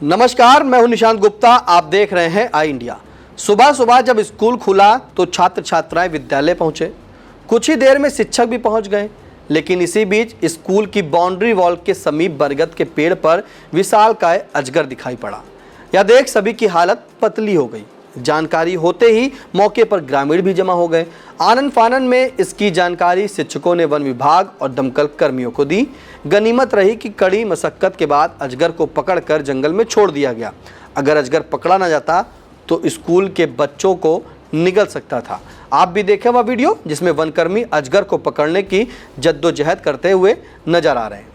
नमस्कार, मैं हूं निशांत गुप्ता। आप देख रहे हैं आई इंडिया। सुबह सुबह जब स्कूल खुला तो छात्र छात्राएं विद्यालय पहुंचे। कुछ ही देर में शिक्षक भी पहुंच गए, लेकिन इसी बीच स्कूल की बाउंड्री वॉल के समीप बरगद के पेड़ पर विशालकाय अजगर दिखाई पड़ा। यह देख सभी की हालत पतली हो गई। जानकारी होते ही मौके पर ग्रामीण भी जमा हो गए। आनन फानन में इसकी जानकारी शिक्षकों ने वन विभाग और दमकल कर्मियों को दी। गनीमत रही कि कड़ी मशक्कत के बाद अजगर को पकड़कर जंगल में छोड़ दिया गया। अगर अजगर पकड़ा न जाता तो स्कूल के बच्चों को निगल सकता था। आप भी देखें वह वीडियो जिसमें वनकर्मी अजगर को पकड़ने की जद्दोजहद करते हुए नजर आ रहे हैं।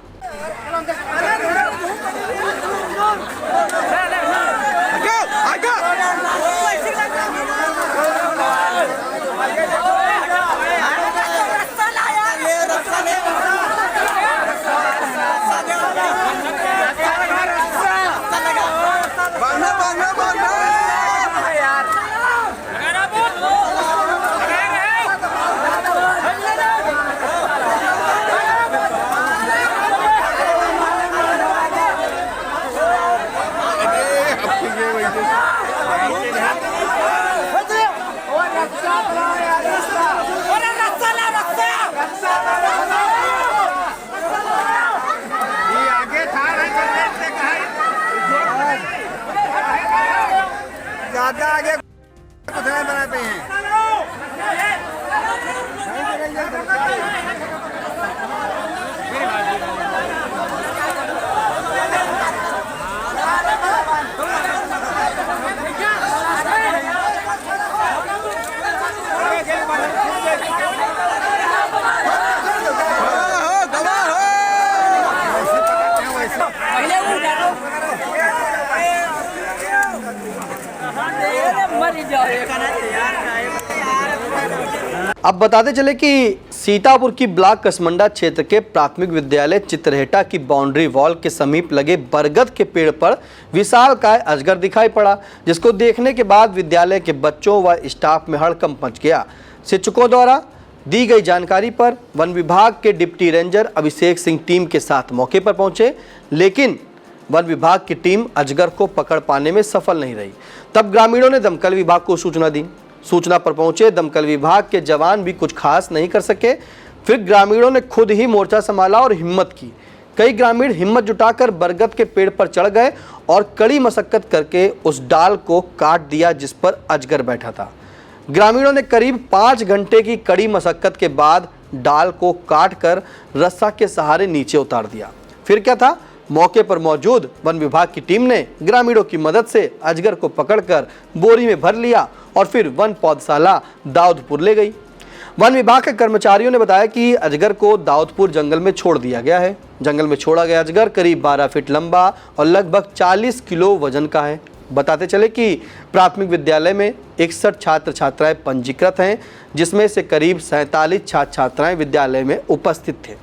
ज्यादा आगे कुछ नहीं बनाते हैं। अब बताते चले कि सीतापुर की ब्लॉक कसमंडा क्षेत्र के प्राथमिक विद्यालय चित्रहेटा की बाउंड्री वॉल के समीप लगे बरगद के पेड़ पर विशालकाय अजगर दिखाई पड़ा, जिसको देखने के बाद विद्यालय के बच्चों व स्टाफ में हड़कंप मच गया। शिक्षकों द्वारा दी गई जानकारी पर वन विभाग के deputy ranger Abhishek Singh team के साथ मौके पर पहुंचे, लेकिन वन विभाग की टीम अजगर को पकड़ पाने में सफल नहीं रही। तब ग्रामीणों ने दमकल विभाग को सूचना दी। सूचना पर पहुंचे दमकल विभाग के जवान भी कुछ खास नहीं कर सके। फिर ग्रामीणों ने खुद ही मोर्चा संभाला और हिम्मत की। कई ग्रामीण हिम्मत जुटाकर बरगद के पेड़ पर चढ़ गए और कड़ी मशक्कत करके उस डाल को काट दिया जिस पर अजगर बैठा था। ग्रामीणों ने करीब 5 घंटे की कड़ी मशक्कत के बाद डाल को काट कर रस्सा के सहारे नीचे उतार दिया। फिर क्या था, मौके पर मौजूद वन विभाग की टीम ने ग्रामीणों की मदद से अजगर को पकड़कर बोरी में भर लिया और फिर वन पौधशाला दाऊदपुर ले गई। वन विभाग के कर्मचारियों ने बताया कि अजगर को दाऊदपुर जंगल में छोड़ दिया गया है। जंगल में छोड़ा गया अजगर करीब 12 फीट लंबा और लगभग 40 किलो वजन का है। बताते चले कि प्राथमिक विद्यालय में 61 छात्र छात्राएं पंजीकृत हैं, जिसमें से करीब 47 छात्र छात्राएं विद्यालय में उपस्थित थे।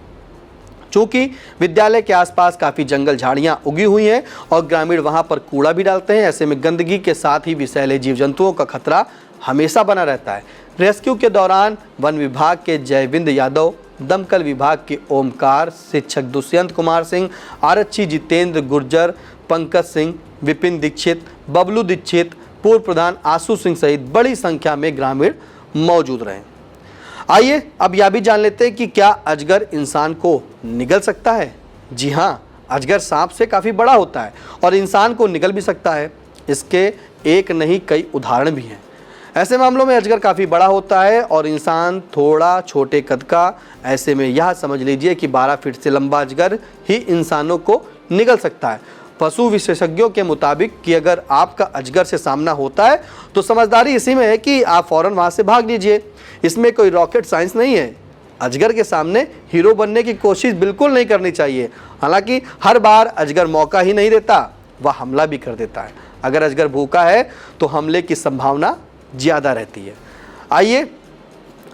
चूंकि विद्यालय के आसपास काफ़ी जंगल झाड़ियां उगी हुई हैं और ग्रामीण वहां पर कूड़ा भी डालते हैं, ऐसे में गंदगी के साथ ही विषैले जीव जंतुओं का खतरा हमेशा बना रहता है। रेस्क्यू के दौरान वन विभाग के जयविंद यादव, दमकल विभाग के ओमकार, शिक्षक दुष्यंत कुमार सिंह, आरक्षी जितेंद्र गुर्जर, पंकज सिंह, विपिन दीक्षित, बबलू दीक्षित, पूर्व प्रधान आशु सिंह सहित बड़ी संख्या में ग्रामीण मौजूद रहे। आइए अब यह भी जान लेते हैं कि क्या अजगर इंसान को निगल सकता है। जी हाँ, अजगर सांप से काफ़ी बड़ा होता है और इंसान को निगल भी सकता है। इसके एक नहीं कई उदाहरण भी हैं। ऐसे मामलों में अजगर काफ़ी बड़ा होता है और इंसान थोड़ा छोटे कद का। ऐसे में यह समझ लीजिए कि 12 फीट से लंबा अजगर ही इंसानों को निगल सकता है। पशु विशेषज्ञों के मुताबिक कि अगर आपका अजगर से सामना होता है तो समझदारी इसी में है कि आप फौरन वहां से भाग लीजिए। इसमें कोई रॉकेट साइंस नहीं है। अजगर के सामने हीरो बनने की कोशिश बिल्कुल नहीं करनी चाहिए। हालांकि हर बार अजगर मौका ही नहीं देता, वह हमला भी कर देता है। अगर अजगर भूखा है तो हमले की संभावना ज़्यादा रहती है। आइए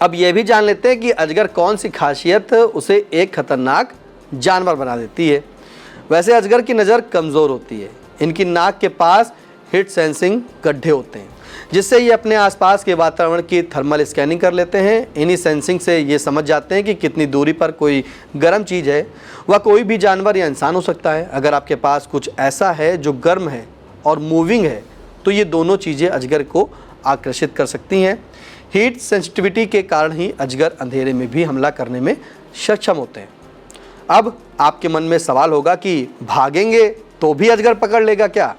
अब यह भी जान लेते हैं कि अजगर कौन सी खासियत उसे एक खतरनाक जानवर बना देती है। वैसे अजगर की नज़र कमज़ोर होती है। इनकी नाक के पास हीट सेंसिंग गड्ढे होते हैं। जिससे ये अपने आसपास के वातावरण की थर्मल स्कैनिंग कर लेते हैं। इन्हीं सेंसिंग से ये समझ जाते हैं कि कितनी दूरी पर कोई गर्म चीज़ है। वह कोई भी जानवर या इंसान हो सकता है। अगर आपके पास कुछ ऐसा है जो गर्म है और मूविंग है तो ये दोनों चीज़ें अजगर को आकर्षित कर सकती हैं। हीट सेंसिटिविटी के कारण ही अजगर अंधेरे में भी हमला करने में सक्षम होते हैं। अब आपके मन में सवाल होगा कि भागेंगे तो भी अजगर पकड़ लेगा क्या?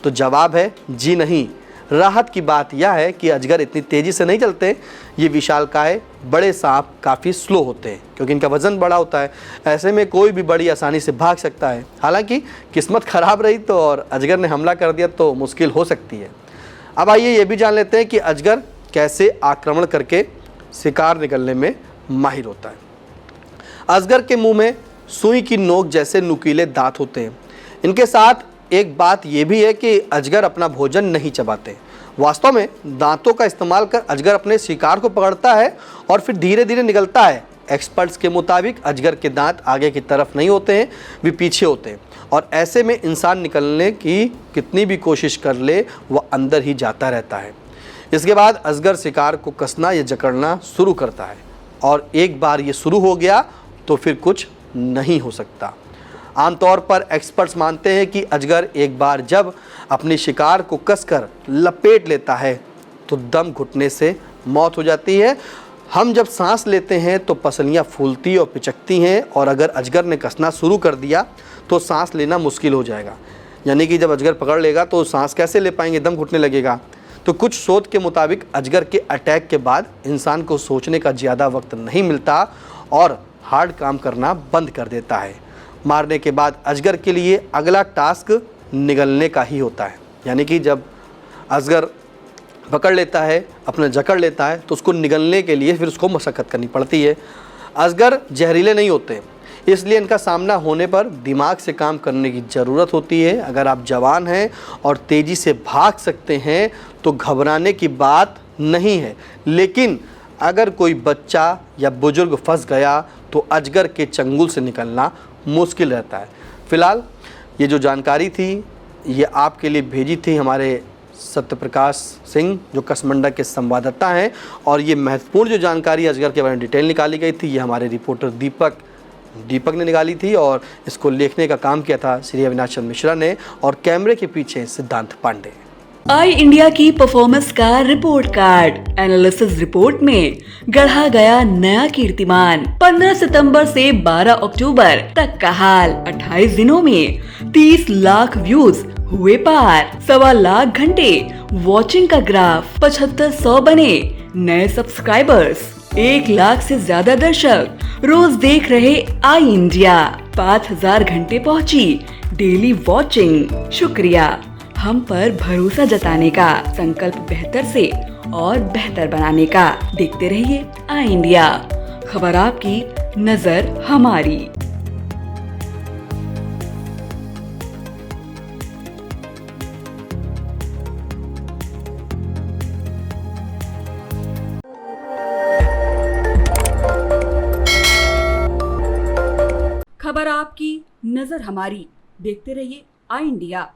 तो जवाब है जी नहीं। राहत की बात यह है कि अजगर इतनी तेज़ी से नहीं चलते। ये विशालकाय बड़े सांप काफ़ी स्लो होते हैं क्योंकि इनका वज़न बड़ा होता है। ऐसे में कोई भी बड़ी आसानी से भाग सकता है। हालांकि किस्मत ख़राब रही तो और अजगर ने हमला कर दिया तो मुश्किल हो सकती है। अब आइए ये भी जान लेते हैं कि अजगर कैसे आक्रमण करके शिकार निकलने में माहिर होता है। अजगर के मुंह में सुई की नोक जैसे नुकीले दांत होते हैं। इनके साथ एक बात यह भी है कि अजगर अपना भोजन नहीं चबाते। वास्तव में दांतों का इस्तेमाल कर अजगर अपने शिकार को पकड़ता है और फिर धीरे धीरे निगलता है। एक्सपर्ट्स के मुताबिक अजगर के दांत आगे की तरफ नहीं होते हैं, वे पीछे होते हैं और ऐसे में इंसान निकलने की कितनी भी कोशिश कर ले वह अंदर ही जाता रहता है। इसके बाद अजगर शिकार को कसना या जकड़ना शुरू करता है और एक बार ये शुरू हो गया तो फिर कुछ नहीं हो सकता। आमतौर पर एक्सपर्ट्स मानते हैं कि अजगर एक बार जब अपनी शिकार को कसकर लपेट लेता है तो दम घुटने से मौत हो जाती है। हम जब सांस लेते हैं तो पसलियां फूलती और पिचकती हैं और अगर अजगर ने कसना शुरू कर दिया तो सांस लेना मुश्किल हो जाएगा। यानी कि जब अजगर पकड़ लेगा तो सांस कैसे ले पाएंगे, दम घुटने लगेगा। तो कुछ शोध के मुताबिक अजगर के अटैक के बाद इंसान को सोचने का ज़्यादा वक्त नहीं मिलता और हार्ड काम करना बंद कर देता है। मारने के बाद अजगर के लिए अगला टास्क निगलने का ही होता है। यानी कि जब अजगर पकड़ लेता है, अपना जकड़ लेता है तो उसको निगलने के लिए फिर उसको मशक्क़त करनी पड़ती है। अजगर जहरीले नहीं होते, इसलिए इनका सामना होने पर दिमाग से काम करने की ज़रूरत होती है। अगर आप जवान हैं और तेज़ी से भाग सकते हैं तो घबराने की बात नहीं है, लेकिन अगर कोई बच्चा या बुजुर्ग फंस गया तो अजगर के चंगुल से निकलना मुश्किल रहता है। फ़िलहाल ये जो जानकारी थी ये आपके लिए भेजी थी हमारे सत्यप्रकाश सिंह जो कसमंडा के संवाददाता हैं और ये महत्वपूर्ण जो जानकारी अजगर के बारे में डिटेल निकाली गई थी ये हमारे रिपोर्टर दीपक ने निकाली थी और इसको लिखने का काम किया था श्री अविनाश चंद्र मिश्रा ने और कैमरे के पीछे सिद्धांत पांडे। आई इंडिया की परफॉर्मेंस का रिपोर्ट कार्ड एनालिसिस रिपोर्ट में गढ़ा गया नया कीर्तिमान। 15 सितंबर से 12 अक्टूबर तक का हाल। 28 दिनों में 30 लाख व्यूज हुए पार। 1.25 लाख घंटे वॉचिंग का ग्राफ। 7500 बने नए सब्सक्राइबर्स। 1 लाख से ज्यादा दर्शक रोज देख रहे आई इंडिया। 5000 घंटे पहुंची डेली वॉचिंग। शुक्रिया हम पर भरोसा जताने का। संकल्प बेहतर से और बेहतर बनाने का। देखते रहिए आई इंडिया, खबर आपकी, नजर हमारी। खबर आपकी, नजर हमारी। देखते रहिए आई इंडिया।